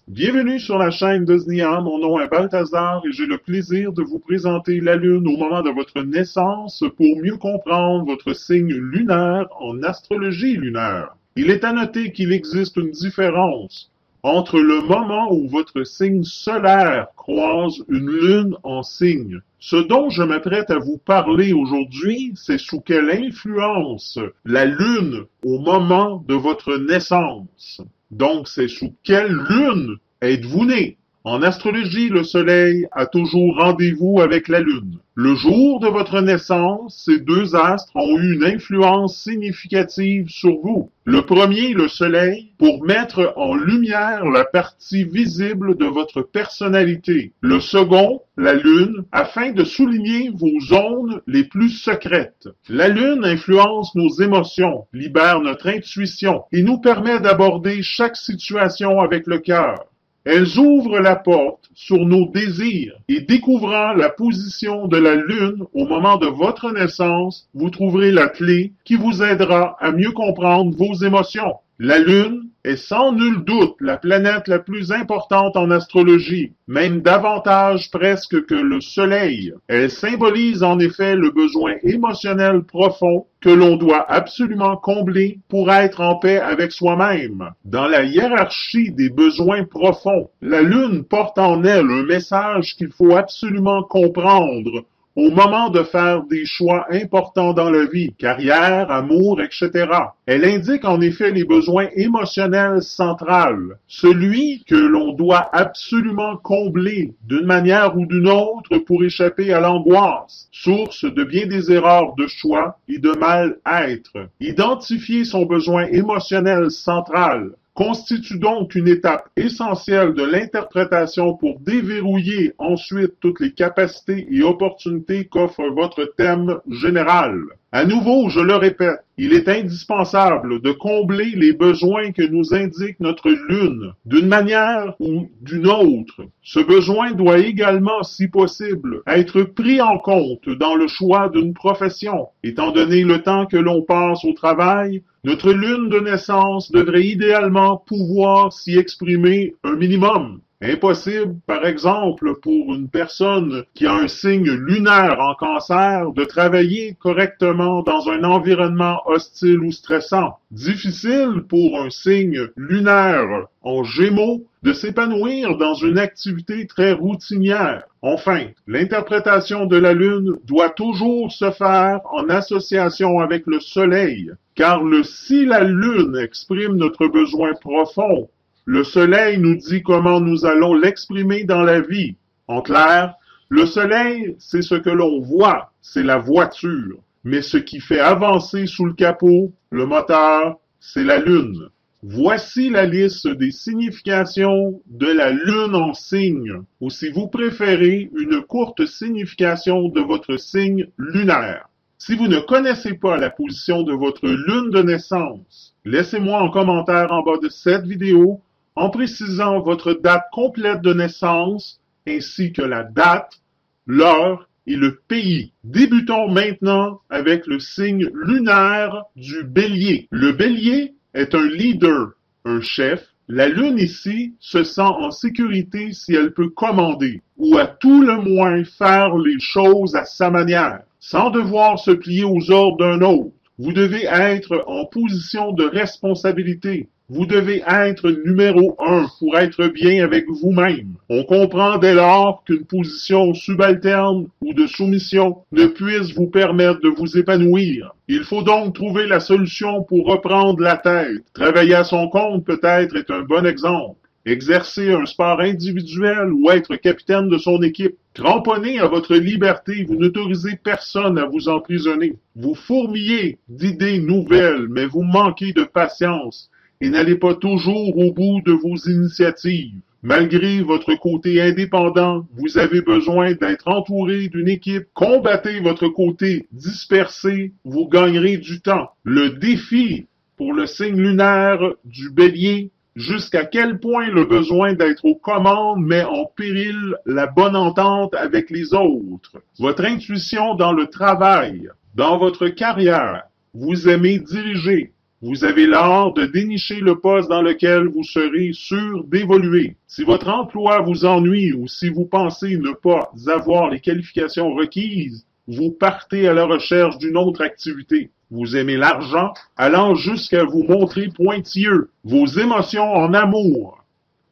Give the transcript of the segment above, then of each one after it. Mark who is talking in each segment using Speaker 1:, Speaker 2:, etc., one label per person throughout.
Speaker 1: Bienvenue sur la chaîne d'Osnia, mon nom est Balthazar et j'ai le plaisir de vous présenter la Lune au moment de votre naissance pour mieux comprendre votre signe lunaire en astrologie lunaire. Il est à noter qu'il existe une différence entre le moment où votre signe solaire croise une lune en signe. Ce dont je m'apprête à vous parler aujourd'hui, c'est sous quelle influence la lune au moment de votre naissance. Donc, c'est sous quelle lune êtes-vous né? En astrologie, le soleil a toujours rendez-vous avec la lune. Le jour de votre naissance, ces deux astres ont eu une influence significative sur vous. Le premier, le soleil, pour mettre en lumière la partie visible de votre personnalité. Le second, la lune, afin de souligner vos zones les plus secrètes. La lune influence nos émotions, libère notre intuition et nous permet d'aborder chaque situation avec le cœur. Elles ouvrent la porte sur nos désirs et découvrant la position de la Lune au moment de votre naissance, vous trouverez la clé qui vous aidera à mieux comprendre vos émotions. La Lune est sans nul doute la planète la plus importante en astrologie, même davantage presque que le Soleil. Elle symbolise en effet le besoin émotionnel profond que l'on doit absolument combler pour être en paix avec soi-même. Dans la hiérarchie des besoins profonds, la Lune porte en elle un message qu'il faut absolument comprendre au moment de faire des choix importants dans la vie, carrière, amour, etc. Elle indique en effet les besoins émotionnels centrales, celui que l'on doit absolument combler d'une manière ou d'une autre pour échapper à l'angoisse, source de bien des erreurs de choix et de mal-être. Identifier son besoin émotionnel central constitue donc une étape essentielle de l'interprétation pour déverrouiller ensuite toutes les capacités et opportunités qu'offre votre thème général. À nouveau, je le répète, il est indispensable de combler les besoins que nous indique notre lune, d'une manière ou d'une autre. Ce besoin doit également, si possible, être pris en compte dans le choix d'une profession. Étant donné le temps que l'on passe au travail, notre lune de naissance devrait idéalement pouvoir s'y exprimer un minimum. Impossible, par exemple, pour une personne qui a un signe lunaire en cancer de travailler correctement dans un environnement hostile ou stressant. Difficile pour un signe lunaire en gémeaux de s'épanouir dans une activité très routinière. Enfin, l'interprétation de la lune doit toujours se faire en association avec le soleil, car si la lune exprime notre besoin profond, le soleil nous dit comment nous allons l'exprimer dans la vie. En clair, le soleil, c'est ce que l'on voit, c'est la voiture. Mais ce qui fait avancer sous le capot, le moteur, c'est la lune. Voici la liste des significations de la lune en signe, ou si vous préférez, une courte signification de votre signe lunaire. Si vous ne connaissez pas la position de votre lune de naissance, laissez-moi en commentaire en bas de cette vidéo en précisant votre date complète de naissance, ainsi que la date, l'heure et le pays. Débutons maintenant avec le signe lunaire du Bélier. Le Bélier est un leader, un chef. La Lune ici se sent en sécurité si elle peut commander, ou à tout le moins faire les choses à sa manière, sans devoir se plier aux ordres d'un autre. Vous devez être en position de responsabilité. Vous devez être numéro 1 pour être bien avec vous-même. On comprend dès lors qu'une position subalterne ou de soumission ne puisse vous permettre de vous épanouir. Il faut donc trouver la solution pour reprendre la tête. Travailler à son compte peut-être est un bon exemple. Exercer un sport individuel ou être capitaine de son équipe. Cramponné à votre liberté, vous n'autorisez personne à vous emprisonner. Vous fourmillez d'idées nouvelles, mais vous manquez de patience et n'allez pas toujours au bout de vos initiatives. Malgré votre côté indépendant, vous avez besoin d'être entouré d'une équipe. Combattez votre côté dispersé, vous gagnerez du temps. Le défi pour le signe lunaire du Bélier, jusqu'à quel point le besoin d'être aux commandes met en péril la bonne entente avec les autres. Votre intuition dans le travail, dans votre carrière, vous aimez diriger. Vous avez l'art de dénicher le poste dans lequel vous serez sûr d'évoluer. Si votre emploi vous ennuie ou si vous pensez ne pas avoir les qualifications requises, vous partez à la recherche d'une autre activité. Vous aimez l'argent, allant jusqu'à vous montrer pointilleux. Vos émotions en amour.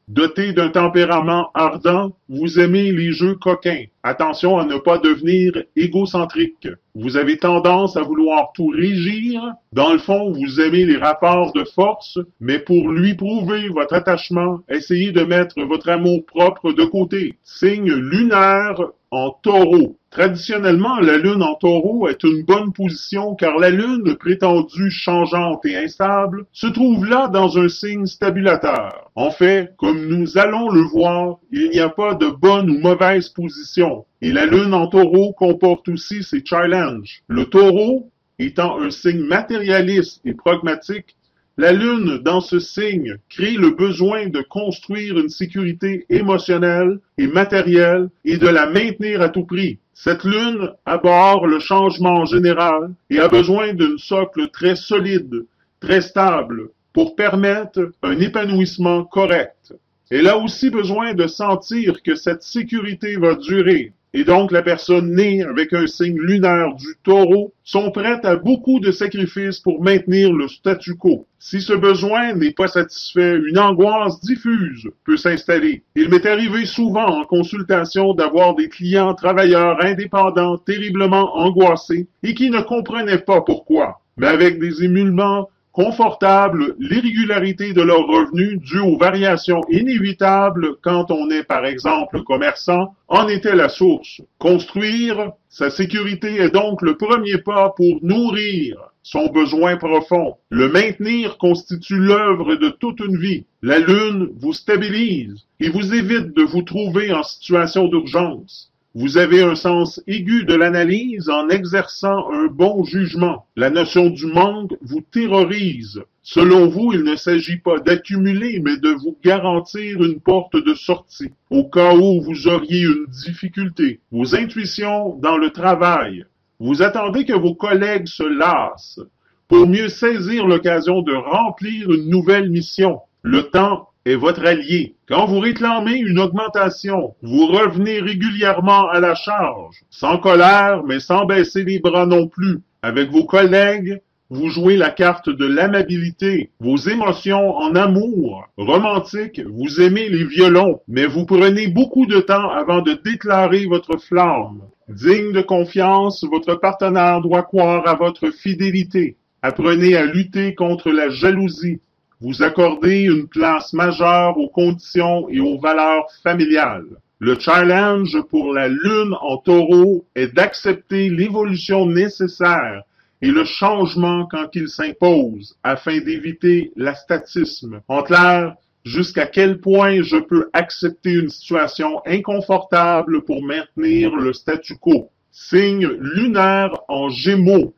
Speaker 1: Doté d'un tempérament ardent, vous aimez les jeux coquins. Attention à ne pas devenir égocentrique. Vous avez tendance à vouloir tout régir. Dans le fond, vous aimez les rapports de force, mais pour lui prouver votre attachement, essayez de mettre votre amour-propre de côté. Signe lunaire en taureau. Traditionnellement, la lune en taureau est une bonne position car la lune, prétendue changeante et instable, se trouve là dans un signe stabulateur. En fait, comme nous allons le voir, il n'y a pas de bonne ou mauvaise position. Et la lune en taureau comporte aussi ses challenges. Le taureau, étant un signe matérialiste et pragmatique, la lune, dans ce signe, crée le besoin de construire une sécurité émotionnelle et matérielle et de la maintenir à tout prix. Cette lune abhorre le changement général et a besoin d'un socle très solide, très stable, pour permettre un épanouissement correct. Elle a aussi besoin de sentir que cette sécurité va durer. Et donc, la personne née avec un signe lunaire du taureau sont prêtes à beaucoup de sacrifices pour maintenir le statu quo. Si ce besoin n'est pas satisfait, une angoisse diffuse peut s'installer. Il m'est arrivé souvent en consultation d'avoir des clients travailleurs indépendants terriblement angoissés et qui ne comprenaient pas pourquoi, mais avec des émoulements confortable, l'irrégularité de leurs revenus due aux variations inévitables quand on est par exemple commerçant en était la source. Construire sa sécurité est donc le premier pas pour nourrir son besoin profond. Le maintenir constitue l'œuvre de toute une vie. La lune vous stabilise et vous évite de vous trouver en situation d'urgence. Vous avez un sens aigu de l'analyse en exerçant un bon jugement. La notion du manque vous terrorise. Selon vous, il ne s'agit pas d'accumuler, mais de vous garantir une porte de sortie, au cas où vous auriez une difficulté. Vos intuitions dans le travail. Vous attendez que vos collègues se lassent pour mieux saisir l'occasion de remplir une nouvelle mission. Le temps est votre allié. Quand vous réclamez une augmentation, vous revenez régulièrement à la charge, sans colère, mais sans baisser les bras non plus. Avec vos collègues, vous jouez la carte de l'amabilité, vos émotions en amour. Romantique, vous aimez les violons, mais vous prenez beaucoup de temps avant de déclarer votre flamme. Digne de confiance, votre partenaire doit croire à votre fidélité. Apprenez à lutter contre la jalousie. Vous accordez une place majeure aux conditions et aux valeurs familiales. Le challenge pour la lune en taureau est d'accepter l'évolution nécessaire et le changement quand il s'impose afin d'éviter l'astatisme. En clair, jusqu'à quel point je peux accepter une situation inconfortable pour maintenir le statu quo. Signe lunaire en Gémeaux.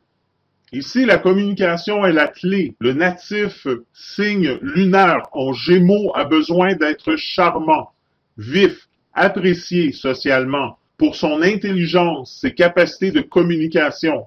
Speaker 1: Ici, la communication est la clé. Le natif signe lunaire en Gémeaux a besoin d'être charmant, vif, apprécié socialement pour son intelligence, ses capacités de communication.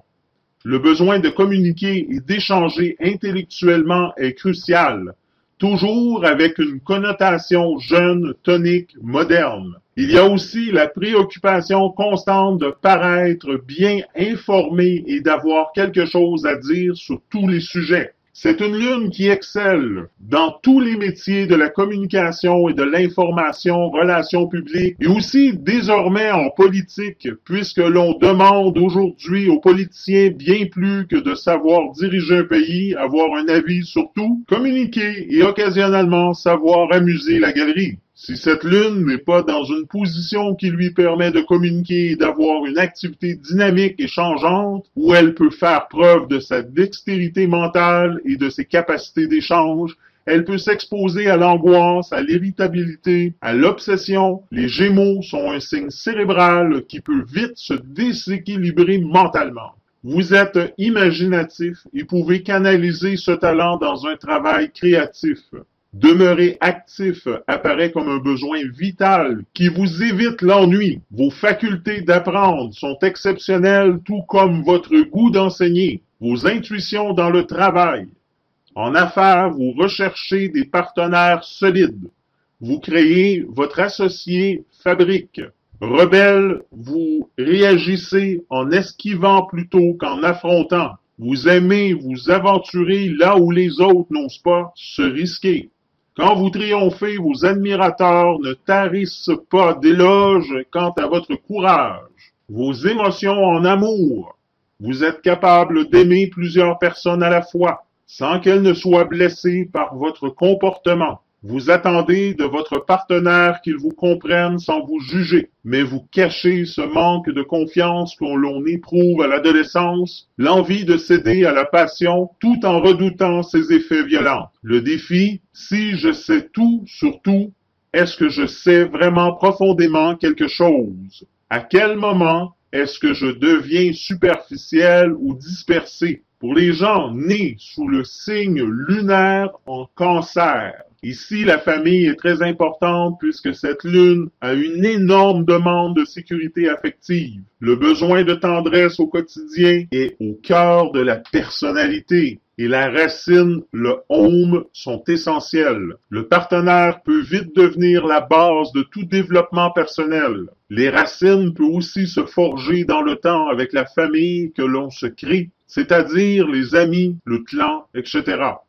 Speaker 1: Le besoin de communiquer et d'échanger intellectuellement est crucial, toujours avec une connotation jeune, tonique, moderne. Il y a aussi la préoccupation constante de paraître bien informé et d'avoir quelque chose à dire sur tous les sujets. C'est une lune qui excelle dans tous les métiers de la communication et de l'information, relations publiques, et aussi désormais en politique, puisque l'on demande aujourd'hui aux politiciens bien plus que de savoir diriger un pays, avoir un avis sur tout, communiquer et occasionnellement savoir amuser la galerie. Si cette lune n'est pas dans une position qui lui permet de communiquer et d'avoir une activité dynamique et changeante, où elle peut faire preuve de sa dextérité mentale et de ses capacités d'échange, elle peut s'exposer à l'angoisse, à l'irritabilité, à l'obsession. Les Gémeaux sont un signe cérébral qui peut vite se déséquilibrer mentalement. Vous êtes imaginatif et pouvez canaliser ce talent dans un travail créatif. Demeurer actif apparaît comme un besoin vital qui vous évite l'ennui. Vos facultés d'apprendre sont exceptionnelles, tout comme votre goût d'enseigner. Vos intuitions dans le travail. En affaires, vous recherchez des partenaires solides. Vous créez votre associé fabrique. Rebelle, vous réagissez en esquivant plutôt qu'en affrontant. Vous aimez vous aventurer là où les autres n'osent pas se risquer. Quand vous triomphez, vos admirateurs ne tarissent pas d'éloges quant à votre courage. Vos émotions en amour. Vous êtes capable d'aimer plusieurs personnes à la fois, sans qu'elles ne soient blessées par votre comportement. Vous attendez de votre partenaire qu'il vous comprenne sans vous juger, mais vous cachez ce manque de confiance que l'on éprouve à l'adolescence, l'envie de céder à la passion tout en redoutant ses effets violents. Le défi, si je sais tout sur tout, est-ce que je sais vraiment profondément quelque chose? À quel moment est-ce que je deviens superficiel ou dispersé? Pour les gens nés sous le signe lunaire en Cancer, ici, la famille est très importante puisque cette lune a une énorme demande de sécurité affective. Le besoin de tendresse au quotidien est au cœur de la personnalité. Et la racine, le home sont essentiels. Le partenaire peut vite devenir la base de tout développement personnel. Les racines peuvent aussi se forger dans le temps avec la famille que l'on se crée, c'est-à-dire les amis, le clan, etc.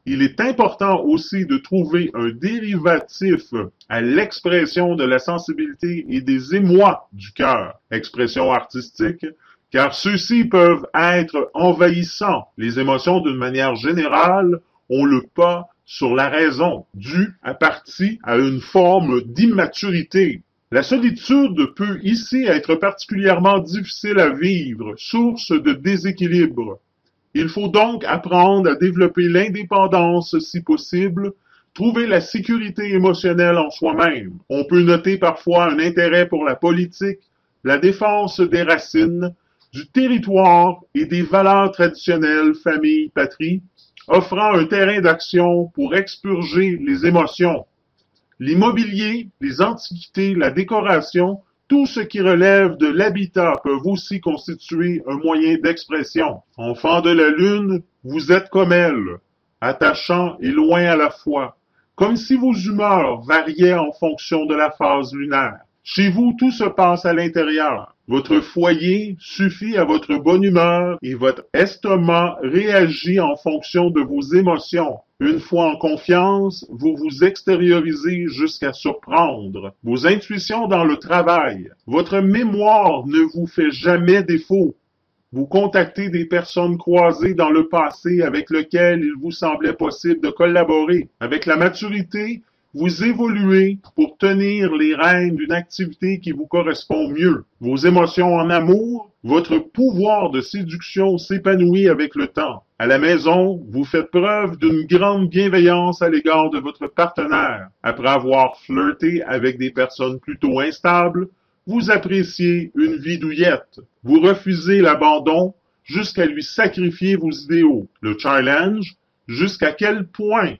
Speaker 1: Il est important aussi de trouver un dérivatif à l'expression de la sensibilité et des émois du cœur, expression artistique, car ceux-ci peuvent être envahissants. Les émotions, d'une manière générale, ont le pas sur la raison, due à partie à une forme d'immaturité. La solitude peut ici être particulièrement difficile à vivre, source de déséquilibre. Il faut donc apprendre à développer l'indépendance si possible, trouver la sécurité émotionnelle en soi-même. On peut noter parfois un intérêt pour la politique, la défense des racines, du territoire et des valeurs traditionnelles, famille, patrie, offrant un terrain d'action pour expurger les émotions. L'immobilier, les antiquités, la décoration, tout ce qui relève de l'habitat peuvent aussi constituer un moyen d'expression. Enfant de la Lune, vous êtes comme elle, attachant et loin à la fois, comme si vos humeurs variaient en fonction de la phase lunaire. Chez vous, tout se passe à l'intérieur. Votre foyer suffit à votre bonne humeur et votre estomac réagit en fonction de vos émotions. Une fois en confiance, vous vous extériorisez jusqu'à surprendre. Vos intuitions dans le travail. Votre mémoire ne vous fait jamais défaut. Vous contactez des personnes croisées dans le passé avec lesquelles il vous semblait possible de collaborer. Avec la maturité, vous évoluez pour tenir les rênes d'une activité qui vous correspond mieux. Vos émotions en amour, votre pouvoir de séduction s'épanouit avec le temps. À la maison, vous faites preuve d'une grande bienveillance à l'égard de votre partenaire. Après avoir flirté avec des personnes plutôt instables, vous appréciez une vie douillette. Vous refusez l'abandon jusqu'à lui sacrifier vos idéaux. Le challenge, jusqu'à quel point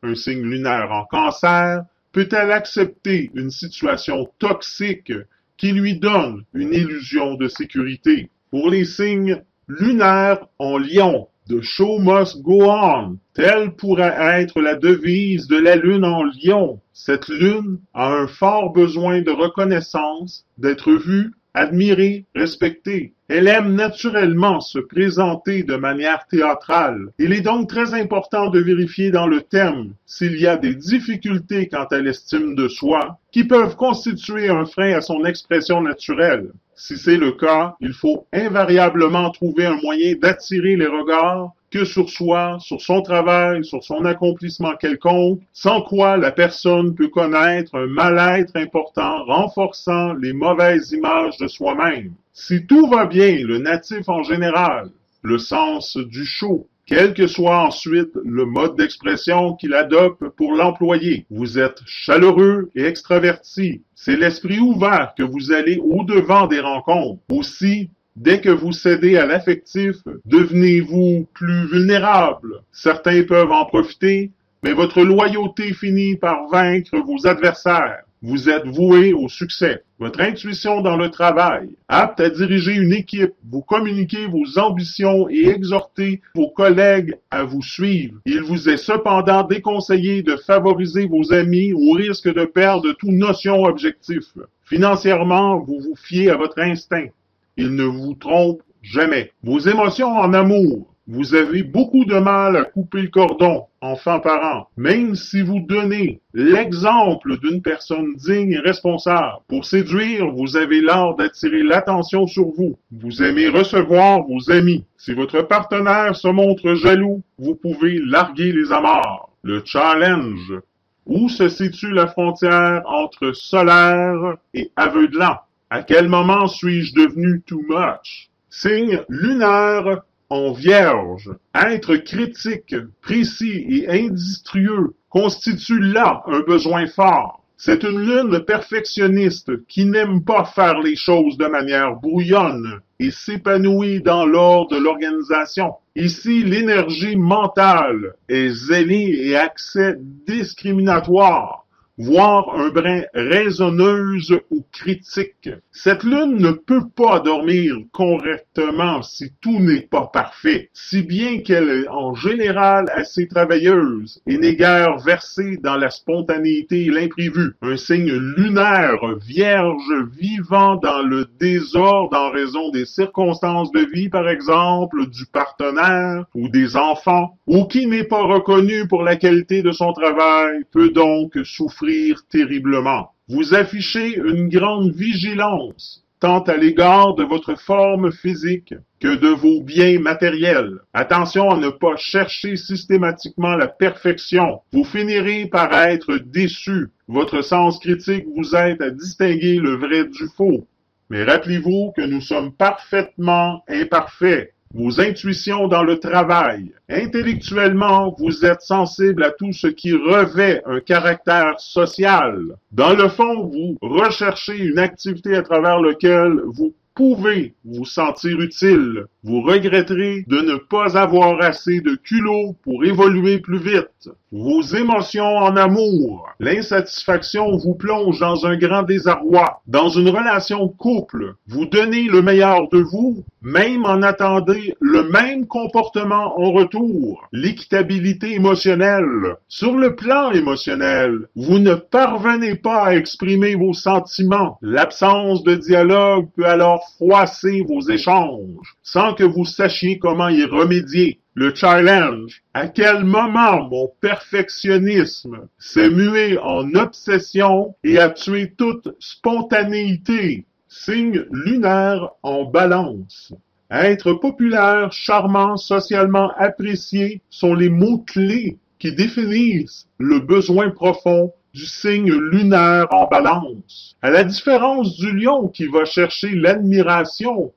Speaker 1: un signe lunaire en Cancer peut-elle accepter une situation toxique qui lui donne une illusion de sécurité? Pour les signes lunaires en Lion, The show must go on. Telle pourrait être la devise de la Lune en Lion. Cette Lune a un fort besoin de reconnaissance, d'être vue, admirée, respectée. Elle aime naturellement se présenter de manière théâtrale. Il est donc très important de vérifier dans le thème s'il y a des difficultés quant à l'estime de soi qui peuvent constituer un frein à son expression naturelle. Si c'est le cas, il faut invariablement trouver un moyen d'attirer les regards que sur soi, sur son travail, sur son accomplissement quelconque, sans quoi la personne peut connaître un mal-être important renforçant les mauvaises images de soi-même. Si tout va bien, le natif en général, le sens du show, quel que soit ensuite le mode d'expression qu'il adopte pour l'employer. Vous êtes chaleureux et extraverti. C'est l'esprit ouvert que vous allez au-devant des rencontres. Aussi, dès que vous cédez à l'affectif, devenez-vous plus vulnérable. Certains peuvent en profiter, mais votre loyauté finit par vaincre vos adversaires. Vous êtes voué au succès. Votre intuition dans le travail, apte à diriger une équipe, vous communiquez vos ambitions et exhortez vos collègues à vous suivre. Il vous est cependant déconseillé de favoriser vos amis au risque de perdre toute notion objectif. Financièrement, vous vous fiez à votre instinct. Il ne vous trompe jamais. Vos émotions en amour. Vous avez beaucoup de mal à couper le cordon, enfant-parent, même si vous donnez l'exemple d'une personne digne et responsable. Pour séduire, vous avez l'art d'attirer l'attention sur vous. Vous aimez recevoir vos amis. Si votre partenaire se montre jaloux, vous pouvez larguer les amarres. Le challenge. Où se situe la frontière entre solaire et aveuglant? À quel moment suis-je devenu too much? Signe lunaire en Vierge. Être critique, précis et industrieux constitue là un besoin fort. C'est une lune perfectionniste qui n'aime pas faire les choses de manière brouillonne et s'épanouit dans l'ordre de l'organisation. Ici, l'énergie mentale est zélée et accès discriminatoire, voire un brin raisonneuse ou critique. Cette lune ne peut pas dormir correctement si tout n'est pas parfait, si bien qu'elle est en général assez travailleuse et n'est guère versée dans la spontanéité et l'imprévu. Un signe lunaire vierge vivant dans le désordre en raison des circonstances de vie, par exemple, du partenaire ou des enfants, ou qui n'est pas reconnu pour la qualité de son travail, peut donc souffrir terriblement. Vous affichez une grande vigilance, tant à l'égard de votre forme physique que de vos biens matériels. Attention à ne pas chercher systématiquement la perfection. Vous finirez par être déçu. Votre sens critique vous aide à distinguer le vrai du faux. Mais rappelez-vous que nous sommes parfaitement imparfaits. Vos intuitions dans le travail. Intellectuellement, vous êtes sensible à tout ce qui revêt un caractère social. Dans le fond, vous recherchez une activité à travers laquelle vous pouvez vous sentir utile. Vous regretterez de ne pas avoir assez de culot pour évoluer plus vite. Vos émotions en amour. L'insatisfaction vous plonge dans un grand désarroi. Dans une relation couple, vous donnez le meilleur de vous, même en attendant le même comportement en retour. L'équitabilité émotionnelle. Sur le plan émotionnel, vous ne parvenez pas à exprimer vos sentiments. L'absence de dialogue peut alors froisser vos échanges, sans que vous sachiez comment y remédier. Le challenge. À quel moment mon perfectionnisme s'est mué en obsession et a tué toute spontanéité? Signe lunaire en Balance. Être populaire, charmant, socialement apprécié sont les mots-clés qui définissent le besoin profond du signe lunaire en Balance. À la différence du lion qui va chercher l'admiration,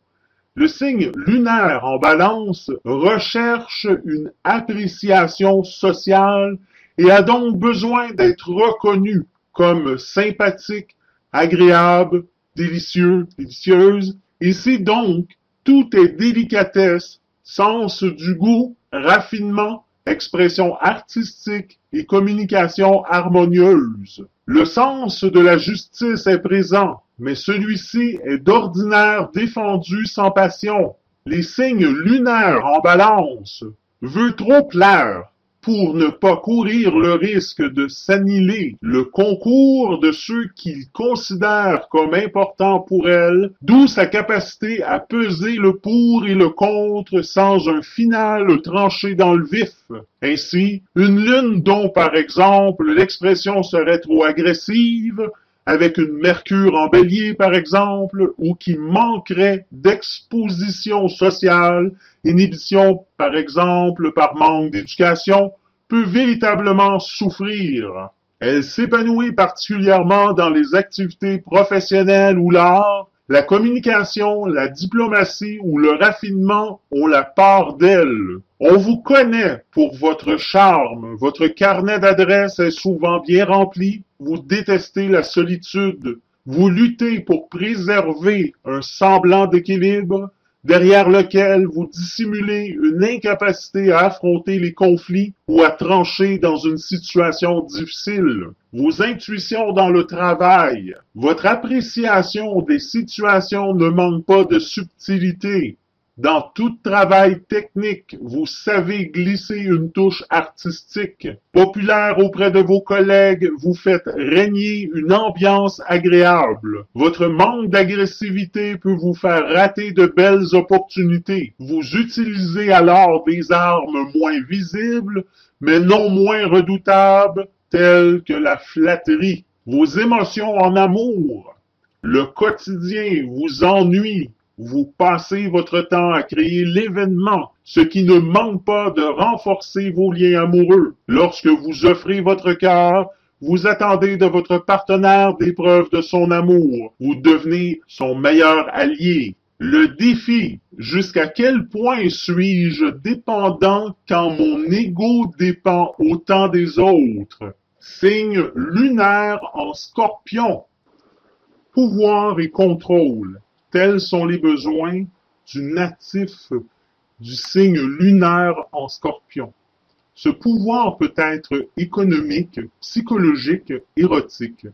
Speaker 1: le signe lunaire en Balance recherche une appréciation sociale et a donc besoin d'être reconnu comme sympathique, agréable, délicieux, délicieuse. Ici donc, tout est délicatesse, sens du goût, raffinement, expression artistique et communication harmonieuse. Le sens de la justice est présent, mais celui-ci est d'ordinaire défendu sans passion. Les signes lunaires en Balance veut trop plaire pour ne pas courir le risque de s'annihiler le concours de ceux qu'ils considèrent comme importants pour elle, d'où sa capacité à peser le pour et le contre sans un final tranché dans le vif. Ainsi, une lune dont, par exemple, l'expression serait trop agressive, avec une Mercure en Bélier, par exemple, ou qui manquerait d'exposition sociale, inhibition, par exemple, par manque d'éducation, peut véritablement souffrir. Elle s'épanouit particulièrement dans les activités professionnelles ou l'art. La communication, la diplomatie ou le raffinement ont la part d'elle. On vous connaît pour votre charme, votre carnet d'adresses est souvent bien rempli, vous détestez la solitude, vous luttez pour préserver un semblant d'équilibre, derrière lequel vous dissimulez une incapacité à affronter les conflits ou à trancher dans une situation difficile. Vos intuitions dans le travail, votre appréciation des situations ne manque pas de subtilité. Dans tout travail technique, vous savez glisser une touche artistique. Populaire auprès de vos collègues, vous faites régner une ambiance agréable. Votre manque d'agressivité peut vous faire rater de belles opportunités. Vous utilisez alors des armes moins visibles, mais non moins redoutables, telles que la flatterie. Vos émotions en amour. Le quotidien vous ennuie. Vous passez votre temps à créer l'événement, ce qui ne manque pas de renforcer vos liens amoureux. Lorsque vous offrez votre cœur, vous attendez de votre partenaire des preuves de son amour. Vous devenez son meilleur allié. Le défi, jusqu'à quel point suis-je dépendant quand mon ego dépend autant des autres? Signe lunaire en Scorpion. Pouvoir et contrôle. Tels sont les besoins du natif du signe lunaire en Scorpion. Ce pouvoir peut être économique, psychologique, érotique,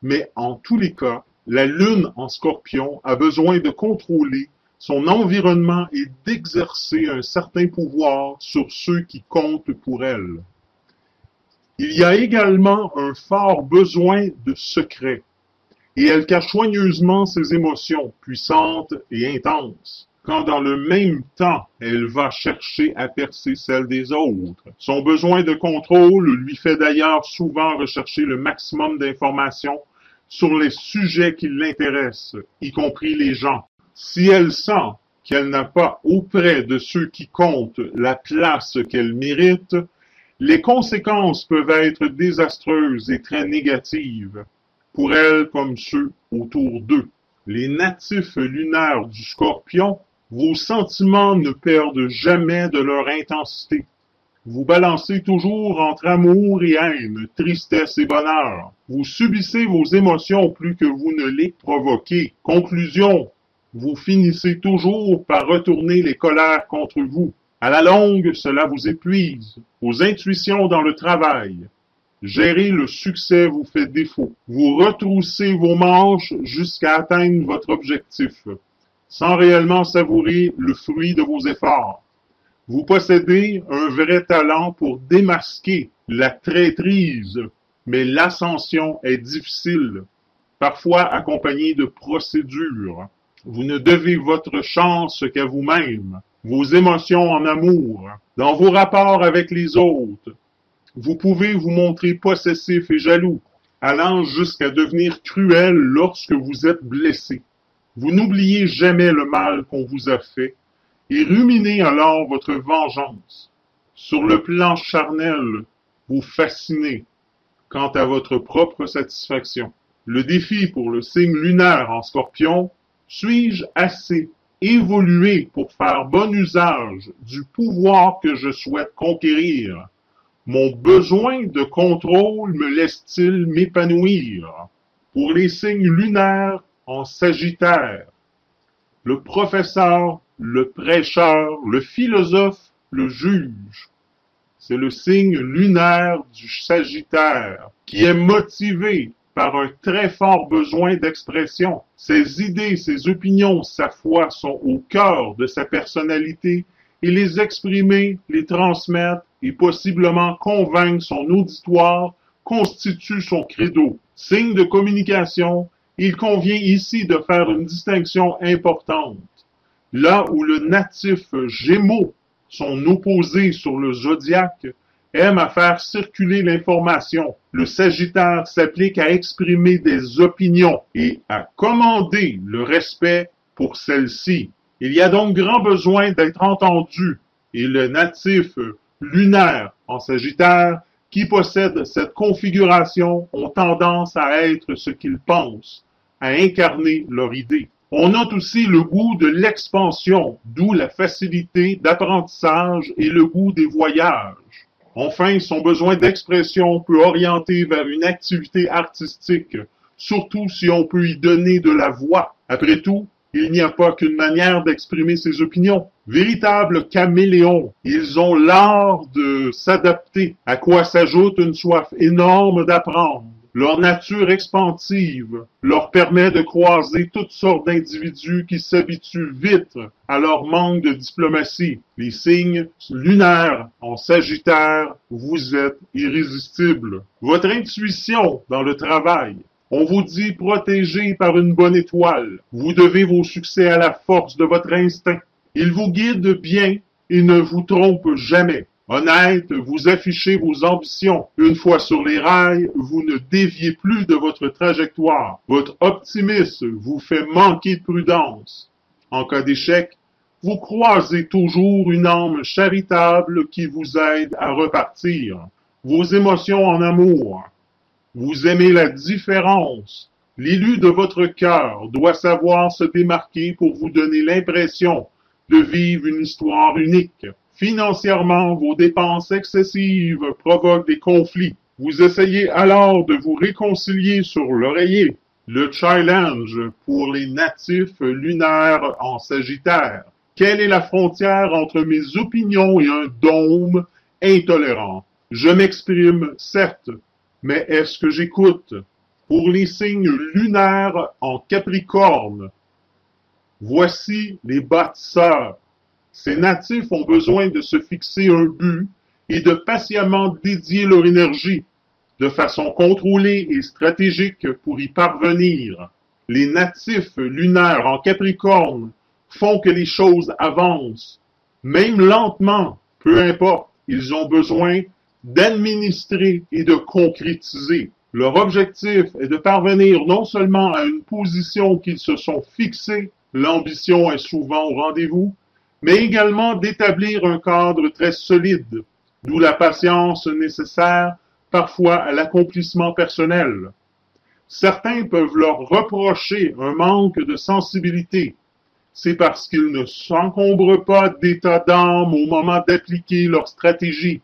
Speaker 1: mais en tous les cas, la lune en Scorpion a besoin de contrôler son environnement et d'exercer un certain pouvoir sur ceux qui comptent pour elle. Il y a également un fort besoin de secret. Et elle cache soigneusement ses émotions, puissantes et intenses, quand dans le même temps, elle va chercher à percer celles des autres. Son besoin de contrôle lui fait d'ailleurs souvent rechercher le maximum d'informations sur les sujets qui l'intéressent, y compris les gens. Si elle sent qu'elle n'a pas auprès de ceux qui comptent la place qu'elle mérite, les conséquences peuvent être désastreuses et très négatives. Pour elle comme ceux autour d'eux. Les natifs lunaires du Scorpion, vos sentiments ne perdent jamais de leur intensité. Vous balancez toujours entre amour et haine, tristesse et bonheur. Vous subissez vos émotions plus que vous ne les provoquez. Conclusion, vous finissez toujours par retourner les colères contre vous. À la longue, cela vous épuise. Vos intuitions dans le travail. Gérer le succès vous fait défaut. Vous retroussez vos manches jusqu'à atteindre votre objectif, sans réellement savourer le fruit de vos efforts. Vous possédez un vrai talent pour démasquer la traîtrise, mais l'ascension est difficile, parfois accompagnée de procédures. Vous ne devez votre chance qu'à vous-même, vos émotions en amour, dans vos rapports avec les autres. Vous pouvez vous montrer possessif et jaloux, allant jusqu'à devenir cruel lorsque vous êtes blessé. Vous n'oubliez jamais le mal qu'on vous a fait et ruminez alors votre vengeance. Sur le plan charnel, vous fascinez quant à votre propre satisfaction. Le défi pour le signe lunaire en Scorpion, suis-je assez évolué pour faire bon usage du pouvoir que je souhaite conquérir? Mon besoin de contrôle me laisse-t-il m'épanouir? Pour les signes lunaires en Sagittaire, le professeur, le prêcheur, le philosophe, le juge. C'est le signe lunaire du Sagittaire qui est motivé par un très fort besoin d'expression. Ses idées, ses opinions, sa foi sont au cœur de sa personnalité et les exprimer, les transmettre et possiblement convaincre son auditoire constitue son credo. Signe de communication, il convient ici de faire une distinction importante. Là où le natif Gémeaux, son opposé sur le zodiaque, aime à faire circuler l'information, le Sagittaire s'applique à exprimer des opinions et à commander le respect pour celles-ci. Il y a donc grand besoin d'être entendu, et le natif lunaire en Sagittaire qui possèdent cette configuration ont tendance à être ce qu'ils pensent, à incarner leur idée. On note aussi le goût de l'expansion, d'où la facilité d'apprentissage et le goût des voyages. Enfin, son besoin d'expression peut orienter vers une activité artistique, surtout si on peut y donner de la voix. Après tout, Il n'y a pas qu'une manière d'exprimer ses opinions. Véritables caméléons, ils ont l'art de s'adapter, à quoi s'ajoute une soif énorme d'apprendre. Leur nature expansive leur permet de croiser toutes sortes d'individus qui s'habituent vite à leur manque de diplomatie. Les signes lunaires en Sagittaire, vous êtes irrésistibles. Votre intuition dans le travail. On vous dit protégé par une bonne étoile. Vous devez vos succès à la force de votre instinct. Il vous guide bien et ne vous trompe jamais. Honnête, vous affichez vos ambitions. Une fois sur les rails, vous ne déviez plus de votre trajectoire. Votre optimisme vous fait manquer de prudence. En cas d'échec, vous croisez toujours une âme charitable qui vous aide à repartir. Vos émotions en amour. Vous aimez la différence. L'élu de votre cœur doit savoir se démarquer pour vous donner l'impression de vivre une histoire unique. Financièrement, vos dépenses excessives provoquent des conflits. Vous essayez alors de vous réconcilier sur l'oreiller. Le challenge pour les natifs lunaires en Sagittaire. Quelle est la frontière entre mes opinions et un dôme intolérant? Je m'exprime, certes, mais est-ce que j'écoute? Pour les signes lunaires en Capricorne, voici les bâtisseurs. Ces natifs ont besoin de se fixer un but et de patiemment dédier leur énergie de façon contrôlée et stratégique pour y parvenir. Les natifs lunaires en Capricorne font que les choses avancent, même lentement, peu importe, ils ont besoin d'administrer et de concrétiser. Leur objectif est de parvenir non seulement à une position qu'ils se sont fixée, l'ambition est souvent au rendez-vous, mais également d'établir un cadre très solide, d'où la patience nécessaire parfois à l'accomplissement personnel. Certains peuvent leur reprocher un manque de sensibilité. C'est parce qu'ils ne s'encombrent pas d'état d'âme au moment d'appliquer leur stratégie.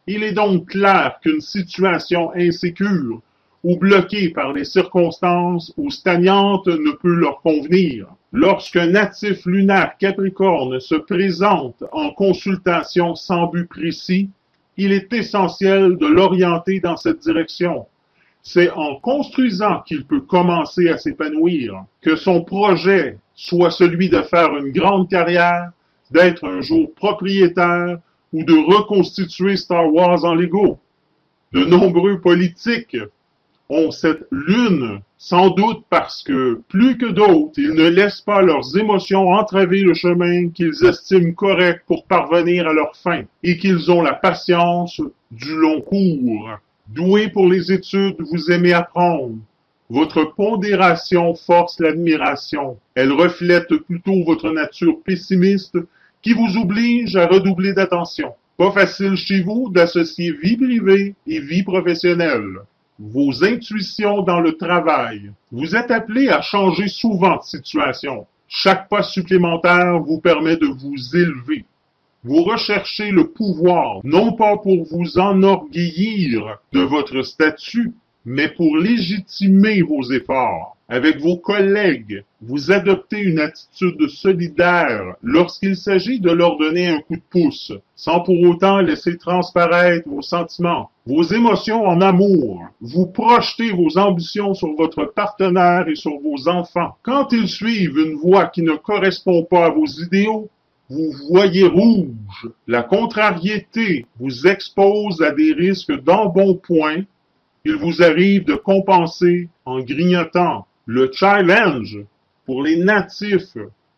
Speaker 1: Il est donc clair qu'une situation insécure ou bloquée par les circonstances ou stagnante ne peut leur convenir. Lorsqu'un natif lunaire Capricorne se présente en consultation sans but précis, il est essentiel de l'orienter dans cette direction. C'est en construisant qu'il peut commencer à s'épanouir, que son projet soit celui de faire une grande carrière, d'être un jour propriétaire ou de reconstituer Star Wars en Lego. De nombreux politiques ont cette lune, sans doute parce que, plus que d'autres, ils ne laissent pas leurs émotions entraver le chemin qu'ils estiment correct pour parvenir à leur fin, et qu'ils ont la patience du long cours. Doué pour les études, vous aimez apprendre. Votre pondération force l'admiration. Elle reflète plutôt votre nature pessimiste qui vous oblige à redoubler d'attention. Pas facile chez vous d'associer vie privée et vie professionnelle. Vos intuitions dans le travail. Vous êtes appelé à changer souvent de situation. Chaque pas supplémentaire vous permet de vous élever. Vous recherchez le pouvoir, non pas pour vous enorgueillir de votre statut, mais pour légitimer vos efforts. Avec vos collègues, vous adoptez une attitude solidaire lorsqu'il s'agit de leur donner un coup de pouce, sans pour autant laisser transparaître vos sentiments, vos émotions en amour. Vous projetez vos ambitions sur votre partenaire et sur vos enfants. Quand ils suivent une voie qui ne correspond pas à vos idéaux, vous voyez rouge. La contrariété vous expose à des risques d'embonpoint. Il vous arrive de compenser en grignotant. Le challenge pour les natifs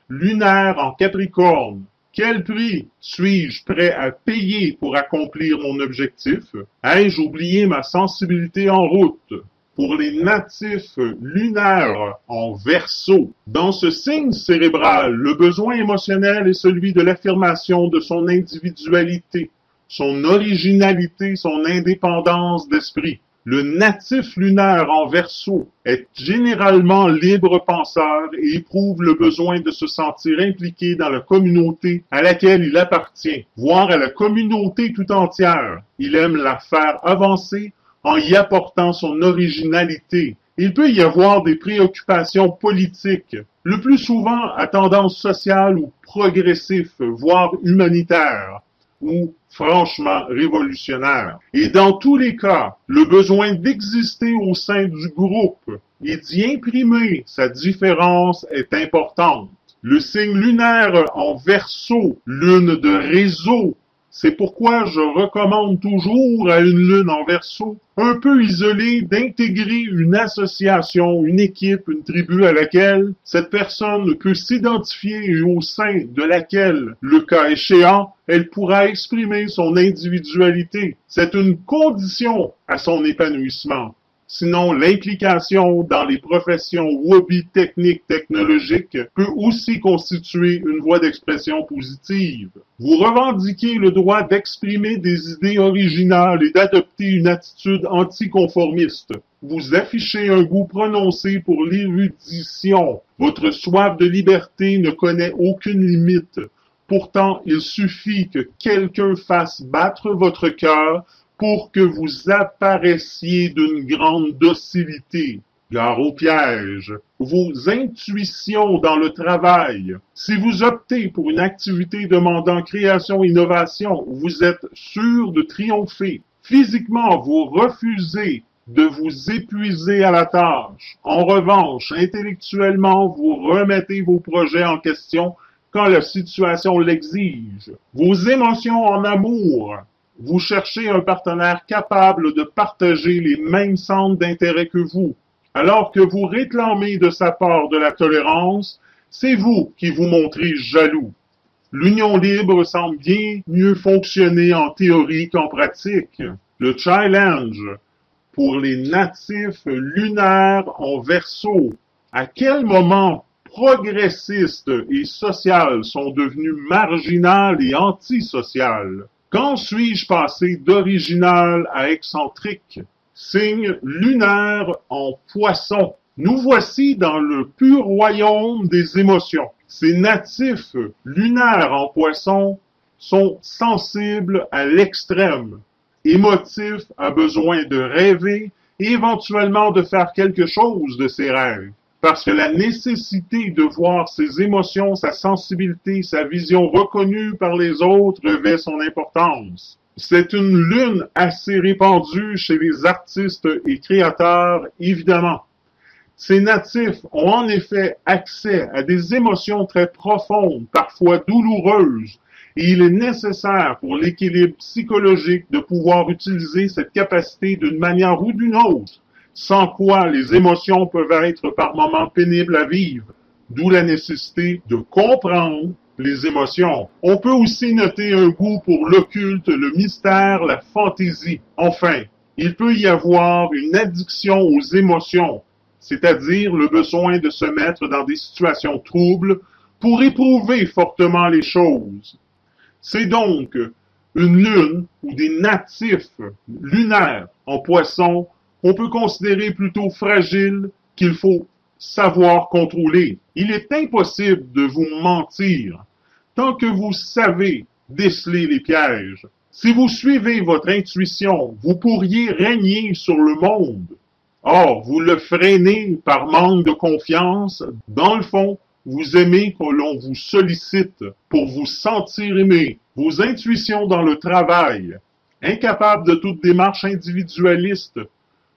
Speaker 1: lunaires en Capricorne. Quel prix suis-je prêt à payer pour accomplir mon objectif? Ai-je oublié ma sensibilité en route? Pour les natifs lunaires en Verseau. Dans ce signe cérébral, le besoin émotionnel est celui de l'affirmation de son individualité, son originalité, son indépendance d'esprit. Le natif lunaire en Verseau est généralement libre penseur et éprouve le besoin de se sentir impliqué dans la communauté à laquelle il appartient, voire à la communauté tout entière. Il aime la faire avancer en y apportant son originalité Il peut y avoir des préoccupations politiques, le plus souvent à tendance sociale ou progressif, voire humanitaire, ou franchement révolutionnaire. Et dans tous les cas, le besoin d'exister au sein du groupe et d'y imprimer sa différence est importante. Le signe lunaire en Verseau, lune de réseau, c'est pourquoi je recommande toujours à une lune en Verseau, un peu isolée, d'intégrer une association, une équipe, une tribu à laquelle cette personne peut s'identifier et au sein de laquelle, le cas échéant, elle pourra exprimer son individualité. C'est une condition à son épanouissement. Sinon, l'implication dans les professions hobby techniques technologiques peut aussi constituer une voie d'expression positive. Vous revendiquez le droit d'exprimer des idées originales et d'adopter une attitude anticonformiste. Vous affichez un goût prononcé pour l'érudition. Votre soif de liberté ne connaît aucune limite. Pourtant, il suffit que quelqu'un fasse battre votre cœur pour que vous apparaissiez d'une grande docilité. Gare au piège. Vos intuitions dans le travail. Si vous optez pour une activité demandant création et innovation, vous êtes sûr de triompher. Physiquement, vous refusez de vous épuiser à la tâche. En revanche, intellectuellement, vous remettez vos projets en question quand la situation l'exige. Vos émotions en amour. Vous cherchez un partenaire capable de partager les mêmes centres d'intérêt que vous. Alors que vous réclamez de sa part de la tolérance, c'est vous qui vous montrez jaloux. L'union libre semble bien mieux fonctionner en théorie qu'en pratique. Le challenge pour les natifs lunaires en Verseau. À quel moment progressistes et sociales sont devenus marginales et antisociales? Quand suis-je passé d'original à excentrique? Signe lunaire en Poisson. Nous voici dans le pur royaume des émotions. Ces natifs lunaires en Poisson sont sensibles à l'extrême, émotifs à besoin de rêver et éventuellement de faire quelque chose de ses rêves. Parce que la nécessité de voir ses émotions, sa sensibilité, sa vision reconnue par les autres revêt son importance. C'est une lune assez répandue chez les artistes et créateurs, évidemment. Ces natifs ont en effet accès à des émotions très profondes, parfois douloureuses, et il est nécessaire pour l'équilibre psychologique de pouvoir utiliser cette capacité d'une manière ou d'une autre, sans quoi les émotions peuvent être par moments pénibles à vivre, d'où la nécessité de comprendre les émotions. On peut aussi noter un goût pour l'occulte, le mystère, la fantaisie. Enfin, il peut y avoir une addiction aux émotions, c'est-à-dire le besoin de se mettre dans des situations troubles pour éprouver fortement les choses. C'est donc une lune ou des natifs lunaires en Poisson qu'on peut considérer plutôt fragile qu'il faut savoir contrôler. Il est impossible de vous mentir tant que vous savez déceler les pièges. Si vous suivez votre intuition, vous pourriez régner sur le monde. Or, vous le freinez par manque de confiance. Dans le fond, vous aimez que l'on vous sollicite pour vous sentir aimé. Vos intuitions dans le travail, incapables de toute démarche individualiste.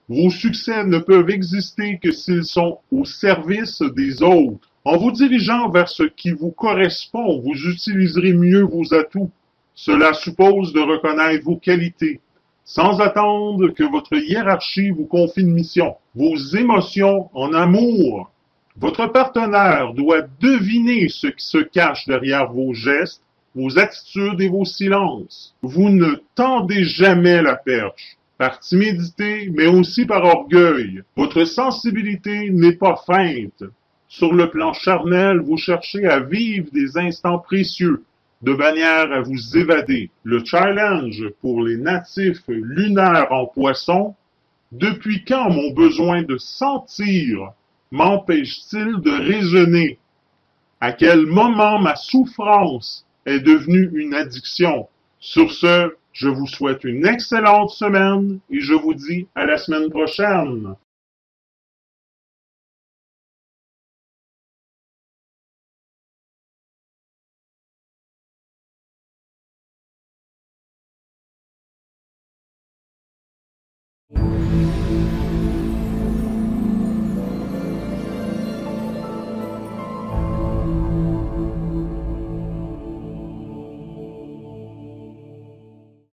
Speaker 1: Vos succès ne peuvent exister que s'ils sont au service des autres. En vous dirigeant vers ce qui vous correspond, vous utiliserez mieux vos atouts. Cela suppose de reconnaître vos qualités, sans attendre que votre hiérarchie vous confie une mission. Vos émotions en amour. Votre partenaire doit deviner ce qui se cache derrière vos gestes, vos attitudes et vos silences. Vous ne tendez jamais la perche. Par timidité, mais aussi par orgueil. Votre sensibilité n'est pas feinte. Sur le plan charnel, vous cherchez à vivre des instants précieux, de manière à vous évader. Le challenge pour les natifs lunaires en Poisson, depuis quand mon besoin de sentir m'empêche-t-il de raisonner? À quel moment ma souffrance est devenue une addiction? Sur ce, je vous souhaite une excellente semaine et je vous dis à la semaine prochaine.